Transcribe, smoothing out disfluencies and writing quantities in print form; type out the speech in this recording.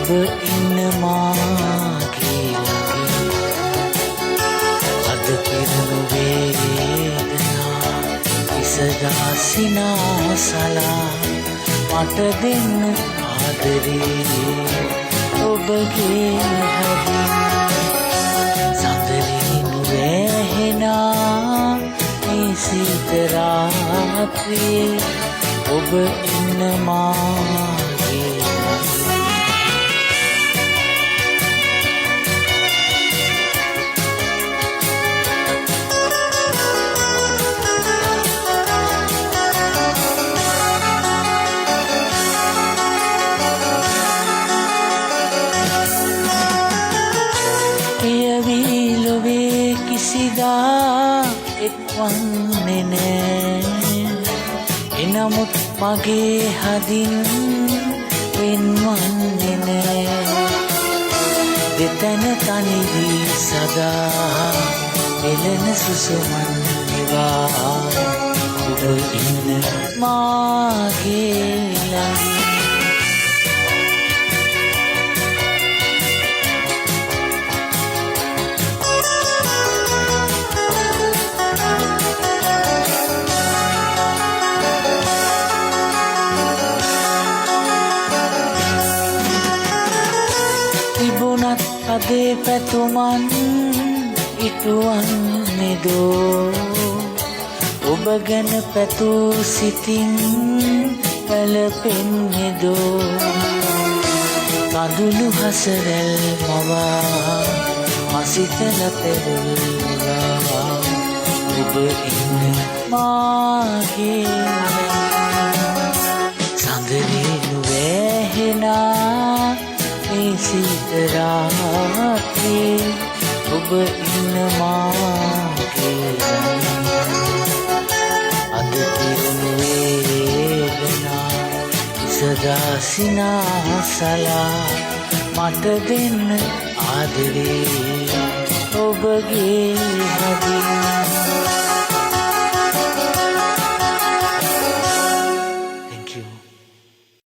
ඔබ ඉන්න මාගේ ළඟින් අද පිරුණු වේදනා ඉසදා සිනාසලා මට දෙන්න ආදරේ ඔබගේ හැදින් සඳලිනු වැහෙනා මේ සීත රාත්‍රියේ ඔබ ඉන්න මාගේ කිසිදා එක්වන්නේ නෑ එනමුත් මගේ හදින් වෙන්වන්නේ නෑ දෙතැන තනිවී සදා එළෙන සුසුමන් නිවා ඔබ ඉන්න මාගේ ළඟින් තිබුණත් අදේ පැතුමන් ඉටුවන්නේදෝ ඔබ ගැන පැතූ සිතින් පැලපෙන්නේදෝ කඳුළු හසරැල් මවා මසිතල පෙරළුවා ඔබ ඉන්න මාගේ සඳරිනු වැහෙනා මේ සීත රාත්‍රියේ ඔබ ඉන්න මාගේ අද පිරුණු වේදනා ඉසදා සිනාසලා මට දෙන්න ආදරේ ඔබගේ හදින්